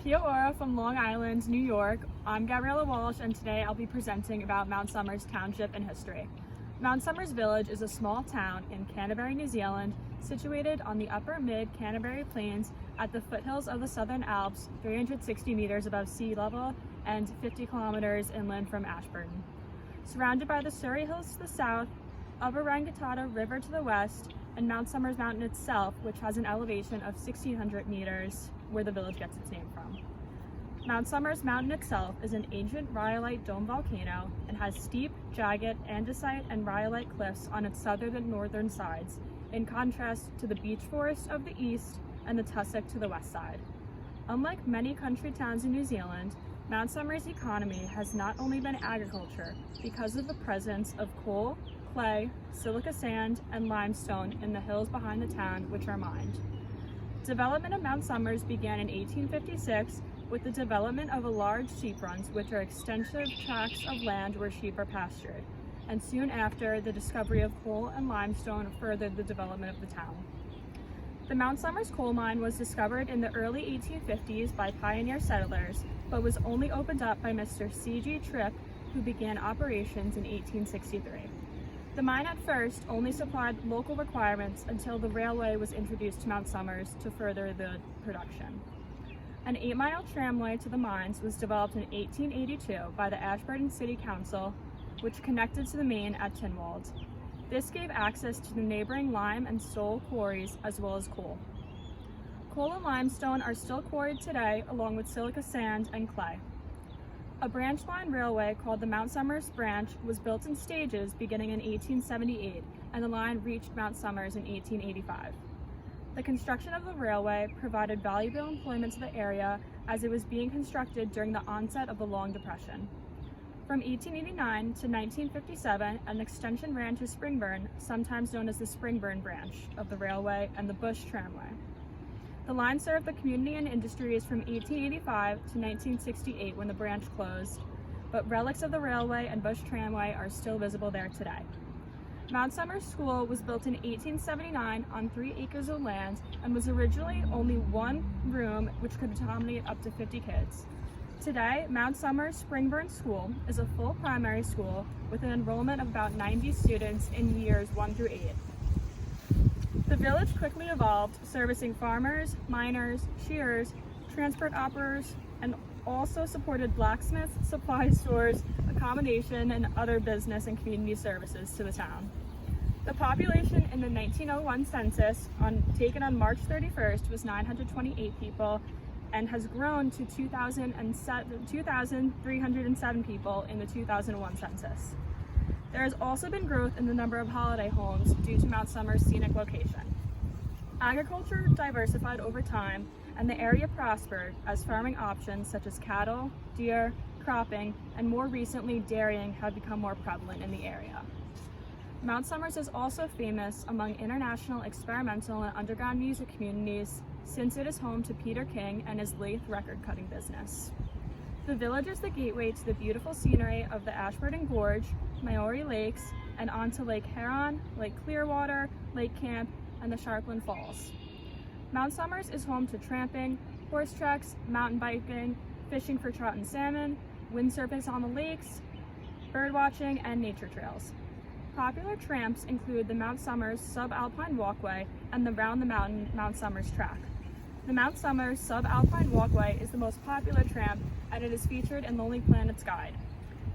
Kia ora from Long Island, New York. I'm Gabriella Walsh, and today I'll be presenting about Mount Somers Township and history. Mount Somers Village is a small town in Canterbury, New Zealand, situated on the upper mid-Canterbury Plains at the foothills of the Southern Alps, 360 meters above sea level and 50 kilometers inland from Ashburton. Surrounded by the Surrey Hills to the south, Upper Rangitata River to the west, and Mount Somers Mountain itself, which has an elevation of 1,600 meters, where the village gets its name from. Mount Somers Mountain itself is an ancient rhyolite dome volcano and has steep, jagged andesite and rhyolite cliffs on its southern and northern sides, in contrast to the beech forest of the east and the tussock to the west side. Unlike many country towns in New Zealand, Mount Somers' economy has not only been agriculture because of the presence of coal, clay, silica sand, and limestone in the hills behind the town, which are mined. Development of Mount Somers began in 1856 with the development of a large sheep runs, which are extensive tracts of land where sheep are pastured, and soon after, the discovery of coal and limestone furthered the development of the town. The Mount Somers coal mine was discovered in the early 1850s by pioneer settlers, but was only opened up by Mr. C.G. Tripp, who began operations in 1863. The mine at first only supplied local requirements until the railway was introduced to Mount Somers to further the production. An 8-mile tramway to the mines was developed in 1882 by the Ashburton City Council, which connected to the main at Tynwald. This gave access to the neighboring lime and stone quarries as well as coal. Coal and limestone are still quarried today, along with silica sand and clay. A branch line railway called the Mount Somers Branch was built in stages beginning in 1878, and the line reached Mount Somers in 1885. The construction of the railway provided valuable employment to the area as it was being constructed during the onset of the Long Depression. From 1889 to 1957, an extension ran to Springburn, sometimes known as the Springburn Branch of the railway, and the Bush Tramway. The line served the community and industries from 1885 to 1968 when the branch closed, but relics of the railway and Bush Tramway are still visible there today. Mount Somers School was built in 1879 on 3 acres of land and was originally only one room which could accommodate up to 50 kids. Today, Mount Somers Springburn School is a full primary school with an enrollment of about 90 students in years 1 through 8. The village quickly evolved, servicing farmers, miners, shearers, transport operators, and also supported blacksmiths, supply stores, accommodation, and other business and community services to the town. The population in the 1901 census, taken on March 31st, was 928 people and has grown to 2,307 people in the 2001 census. There has also been growth in the number of holiday homes due to Mount Somers' scenic location. Agriculture diversified over time, and the area prospered as farming options such as cattle, deer, cropping, and more recently dairying have become more prevalent in the area. Mount Somers is also famous among international experimental and underground music communities since it is home to Peter King and his lathe record-cutting business. The village is the gateway to the beautiful scenery of the Ashburton Gorge, Maori Lakes, and onto Lake Huron, Lake Clearwater, Lake Camp, and the Sharpland Falls. Mount Somers is home to tramping, horse treks, mountain biking, fishing for trout and salmon, windsurfing on the lakes, bird watching, and nature trails. Popular tramps include the Mount Somers Subalpine Walkway and the Round the Mountain Mount Somers Track. The Mount Somers Subalpine Walkway is the most popular tramp, and it is featured in Lonely Planet's guide.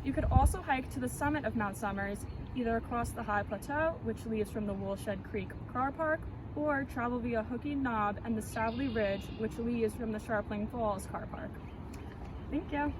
You could also hike to the summit of Mount Somers, either across the high plateau, which leads from the Woolshed Creek Car Park, or travel via Hooky Knob and the Stavely Ridge, which leads from the Sharpling Falls Car Park. Thank you.